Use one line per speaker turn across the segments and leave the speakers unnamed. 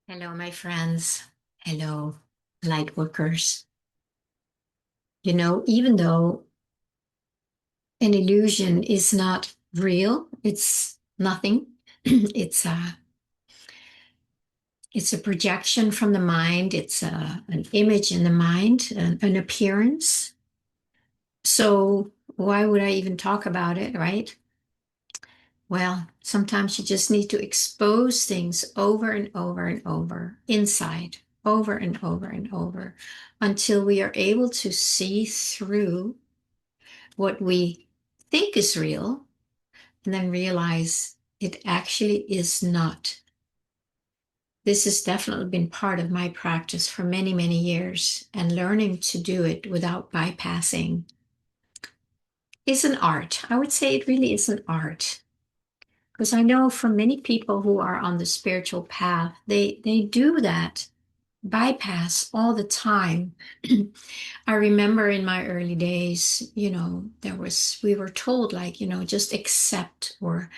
Hello, my friends. Hello, Lightworkers. Even though an illusion is not real, it's nothing. It's a projection from the mind. It's an image in the mind, an appearance. So why would I even talk about it, right? Well, sometimes you just need to expose things over and over and over inside, over and over and over, until we are able to see through what we think is real and then realize it actually is not. This has definitely been part of my practice for many, many years, and learning to do it without bypassing is an art. I would say it really is an art. Because I know for many people who are on the spiritual path, they do that bypass all the time. I remember in my early days, we were told like, just accept or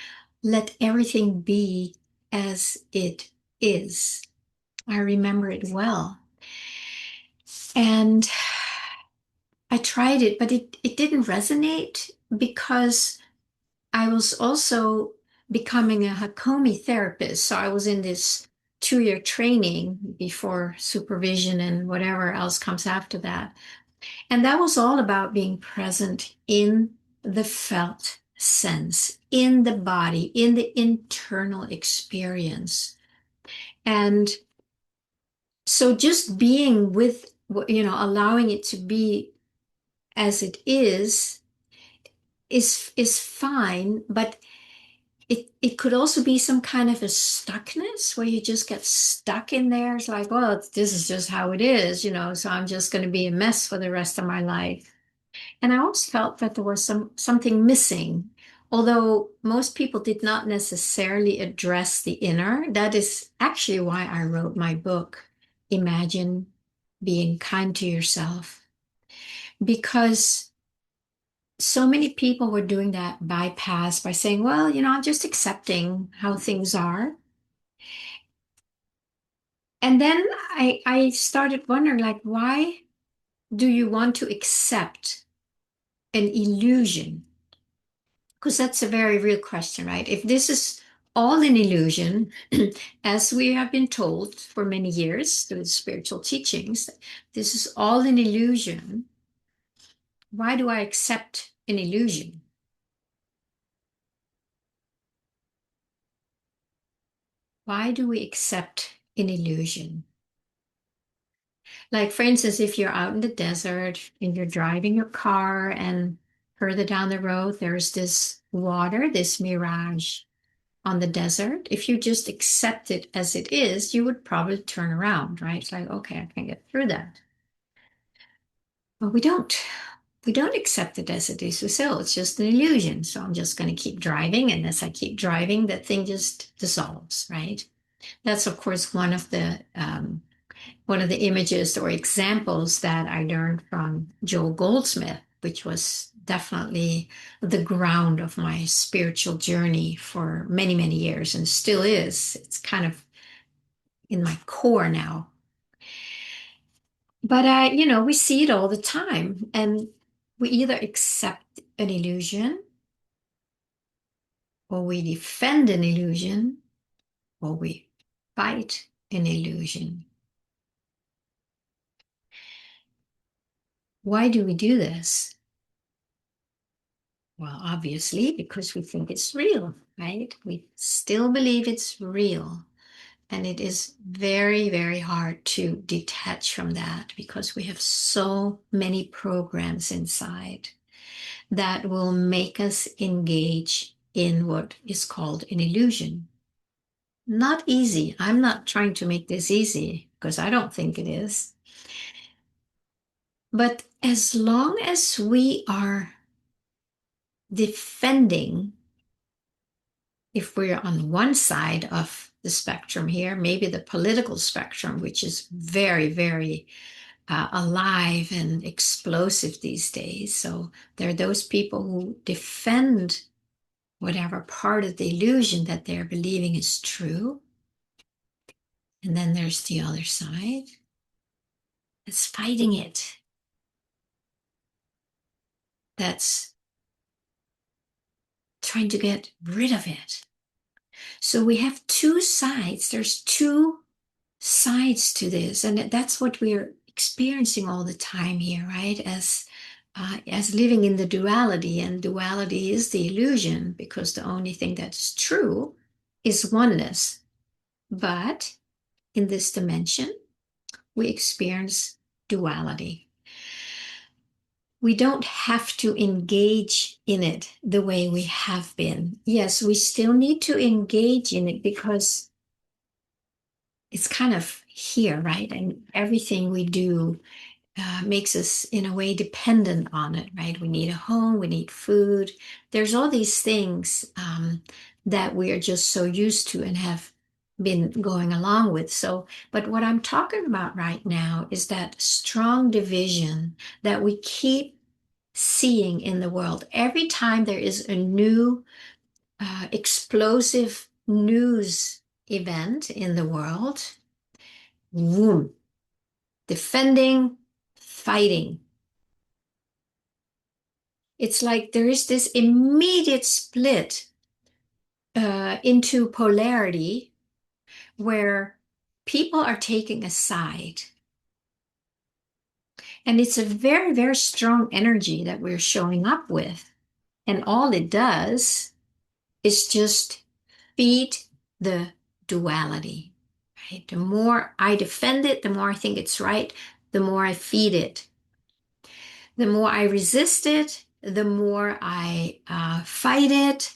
let everything be as it is. I remember it well. And I tried it, but it didn't resonate because I was also becoming a Hakomi therapist. So I was in this 2 year training before supervision and whatever else comes after that. And that was all about being present in the felt sense, in the body, in the internal experience. And so just being with, allowing it to be as it is fine, but it could also be some kind of a stuckness where you just get stuck in there. It's like, well, this is just how it is, so I'm just going to be a mess for the rest of my life. And I always felt that there was something missing, although most people did not necessarily address the inner. That is actually why I wrote my book, Imagine Being Kind to Yourself, because so many people were doing that bypass by saying, well, I'm just accepting how things are. And then I started wondering, like, why do you want to accept an illusion? Because that's a very real question, right? If this is all an illusion, as we have been told for many years through the spiritual teachings, this is all an illusion. Why do I accept an illusion? Why do we accept an illusion? Like, for instance, if you're out in the desert and you're driving your car, and further down the road, there's this water, this mirage on the desert. If you just accept it as it is, you would probably turn around, right? It's like, okay, I can get through that. But we don't. We don't accept it as it is. We say, oh, it's just an illusion. So I'm just going to keep driving. And as I keep driving, that thing just dissolves, right? That's, of course, one of the images or examples that I learned from Joel Goldsmith, which was definitely the ground of my spiritual journey for many, many years and still is. It's kind of in my core now. But we see it all the time, and we either accept an illusion, or we defend an illusion, or we fight an illusion. Why do we do this? Well, obviously, because we think it's real, right? We still believe it's real. And it is very, very hard to detach from that because we have so many programs inside that will make us engage in what is called an illusion. Not easy. I'm not trying to make this easy because I don't think it is. But as long as we are defending, if we're on one side of the spectrum here, maybe the political spectrum, which is very, very alive and explosive these days. So there are those people who defend whatever part of the illusion that they're believing is true. And then there's the other side that's fighting it, that's trying to get rid of it. So we have two sides. There's two sides to this, and that's what we're experiencing all the time here, right? As living in the duality, and duality is the illusion because the only thing that's true is oneness. But in this dimension, we experience duality. We don't have to engage in it the way we have been. Yes, we still need to engage in it because it's kind of here, right? And everything we do makes us, in a way, dependent on it, right? We need a home, we need food. There's all these things that we are just so used to and have been going along with. So, but what I'm talking about right now is that strong division that we keep seeing in the world. Every time there is a new explosive news event in the world, boom, defending, fighting. It's like there is this immediate split into polarity where people are taking a side. And it's a very, very strong energy that we're showing up with. And all it does is just feed the duality, right? The more I defend it, the more I think it's right, the more I feed it. The more I resist it, the more I fight it.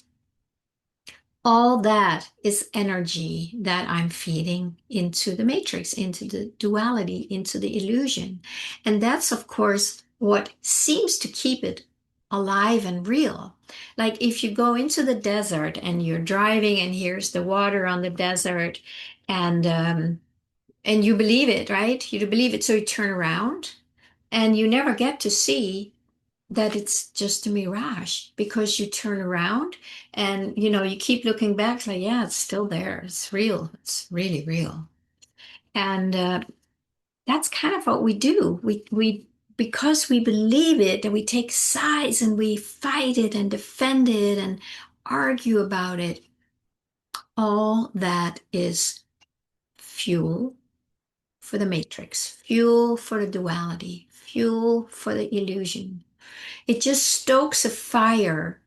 All that is energy that I'm feeding into the matrix, into the duality, into the illusion. And that's, of course, what seems to keep it alive and real. Like if you go into the desert and you're driving and here's the water on the desert and you believe it, right? You believe it, so you turn around and you never get to see that it's just a mirage because you turn around and you keep looking back. It's like, yeah, it's still there, it's real, it's really real. And that's kind of what we do. We Because we believe it and we take sides and we fight it and defend it and argue about it. All that is fuel for the matrix, fuel for the duality, fuel for the illusion. It just stokes a fire,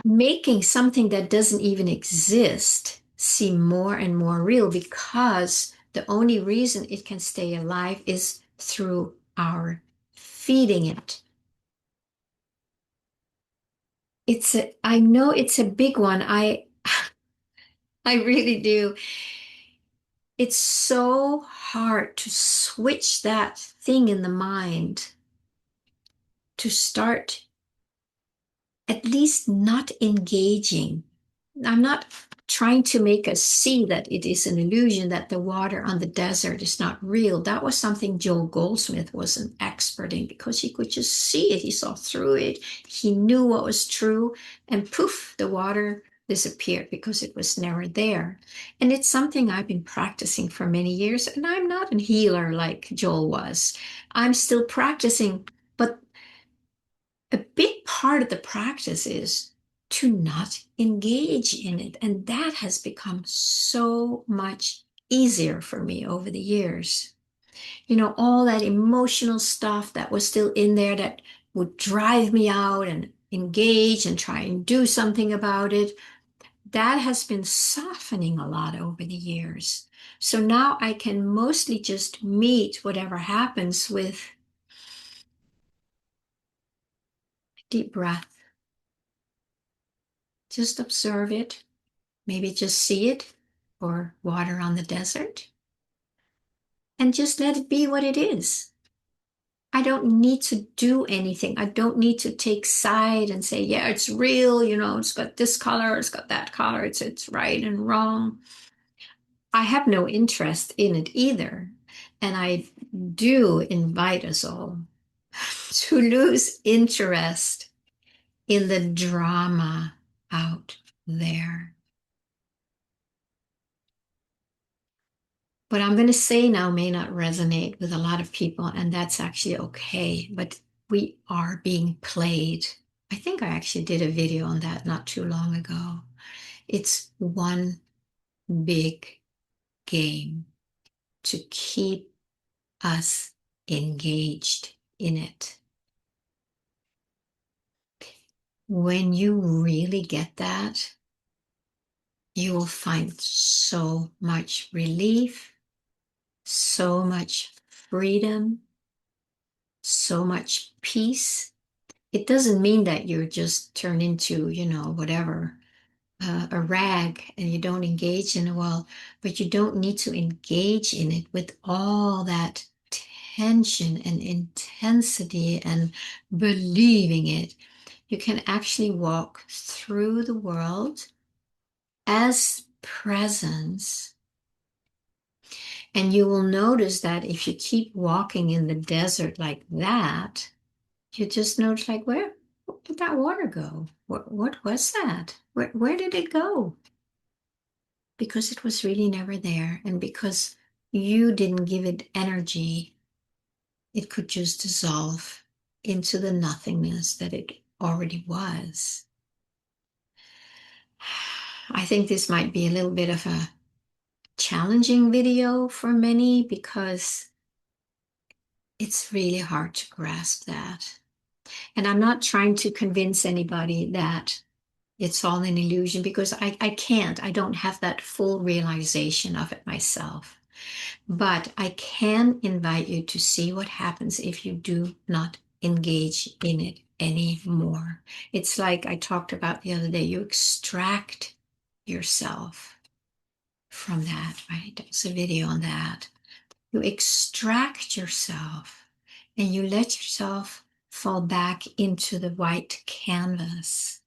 making something that doesn't even exist seem more and more real because the only reason it can stay alive is through our feeding it. I know it's a big one. I really do. It's so hard to switch that thing in the mind to start at least not engaging. I'm not trying to make us see that it is an illusion, that the water on the desert is not real. That was something Joel Goldsmith was an expert in because he could just see it. He saw through it. He knew what was true, and poof, the water disappeared because it was never there. And it's something I've been practicing for many years, and I'm not a healer like Joel was. I'm still practicing, but a big part of the practice is to not engage in it. And that has become so much easier for me over the years. All that emotional stuff that was still in there that would drive me out and engage and try and do something about it, that has been softening a lot over the years. So now I can mostly just meet whatever happens with deep breath. Just observe it. Maybe just see it, or water on the desert, and just let it be what it is. I don't need to do anything. I don't need to take side and say, yeah, it's real, it's got this color, it's got that color, it's right and wrong. I have no interest in it either. And I do invite us all to lose interest in the drama out there. What I'm going to say now may not resonate with a lot of people, and that's actually okay. But we are being played. I think I actually did a video on that not too long ago. It's one big game to keep us engaged in it. When you really get that, you will find so much relief, so much freedom, so much peace. It doesn't mean that you just turn into, whatever, a rag and you don't engage in the world, but you don't need to engage in it with all that tension and intensity and believing it. You can actually walk through the world as presence. And you will notice that if you keep walking in the desert like that, you just notice like, where did that water go? What was that? Where did it go? Because it was really never there. And because you didn't give it energy, it could just dissolve into the nothingness that it already was. I think this might be a little bit of a challenging video for many because it's really hard to grasp that. And I'm not trying to convince anybody that it's all an illusion because I can't. I don't have that full realization of it myself. But I can invite you to see what happens if you do not engage in it anymore. It's like I talked about the other day. You extract yourself from that, right? There's a video on that. You extract yourself and you let yourself fall back into the white canvas.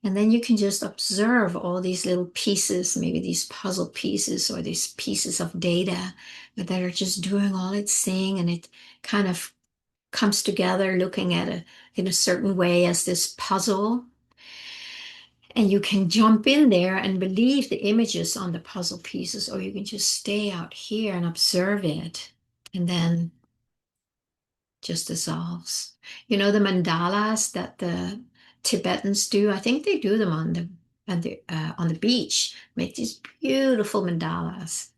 And then you can just observe all these little pieces, maybe these puzzle pieces or these pieces of data that are just doing all its thing. And it kind of comes together looking at it in a certain way as this puzzle. And you can jump in there and believe the images on the puzzle pieces, or you can just stay out here and observe it. And then just dissolves. You know, the mandalas that the Tibetans do, I think they do them on the beach, make these beautiful mandalas.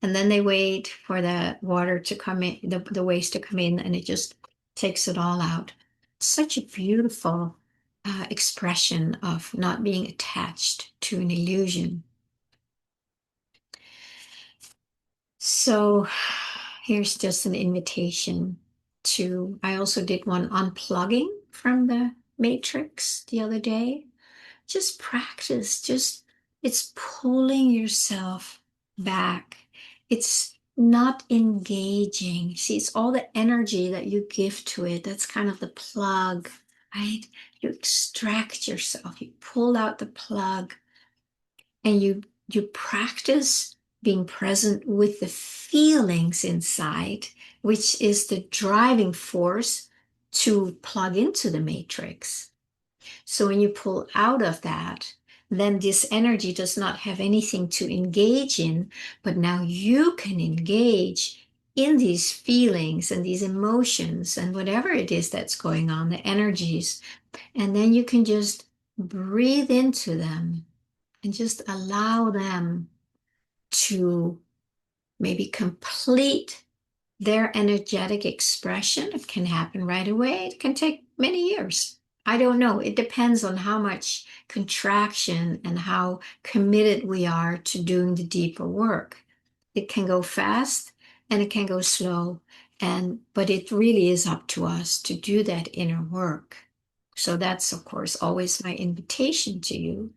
And then they wait for the water to come in, the waves to come in, and it just takes it all out. Such a beautiful expression of not being attached to an illusion. So here's just an invitation to, I also did one unplugging from the matrix the other day. Just practice, it's pulling yourself back. It's not engaging. See, it's all the energy that you give to it. That's kind of the plug, right? You extract yourself, you pull out the plug, and you practice being present with the feelings inside, which is the driving force to plug into the matrix. So when you pull out of that, then this energy does not have anything to engage in, but now you can engage in these feelings and these emotions and whatever it is that's going on, the energies, and then you can just breathe into them and just allow them to maybe complete their energetic expression. It can happen right away. It can take many years. I don't know. It depends on how much contraction and how committed we are to doing the deeper work. It can go fast and it can go slow. But it really is up to us to do that inner work. So that's, of course, always my invitation to you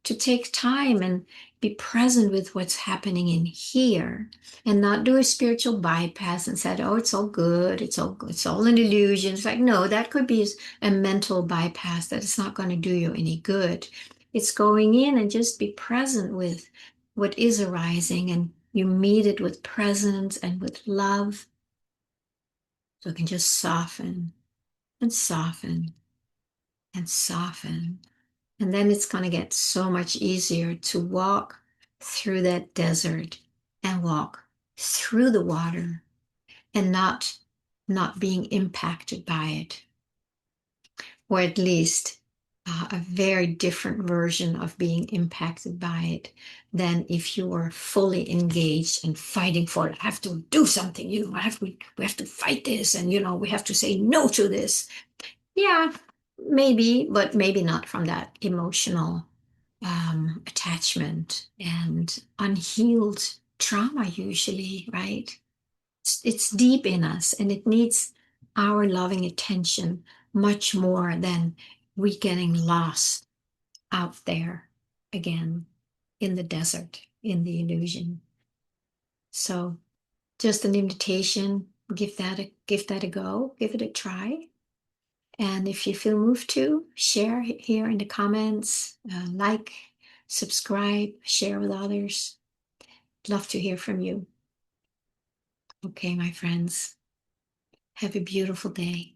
to take time and be present with what's happening in here and not do a spiritual bypass and say, oh, it's all good. It's all an illusion. It's like, no, that could be a mental bypass that is not going to do you any good. It's going in and just be present with what is arising, and you meet it with presence and with love. So it can just soften and soften and soften. And then it's going to get so much easier to walk through that desert and walk through the water and not being impacted by it, or at least a very different version of being impacted by it than if you were fully engaged and fighting for it. I have to do something, we have to fight this, and we have to say no to this. Yeah, maybe, but maybe not from that emotional attachment and unhealed trauma, usually, right? It's deep in us and it needs our loving attention much more than we getting lost out there again in the desert, in the illusion. So just an invitation, give that a go, give it a try. And if you feel moved to, share here in the comments, like, subscribe, share with others. Love to hear from you. Okay, my friends, have a beautiful day.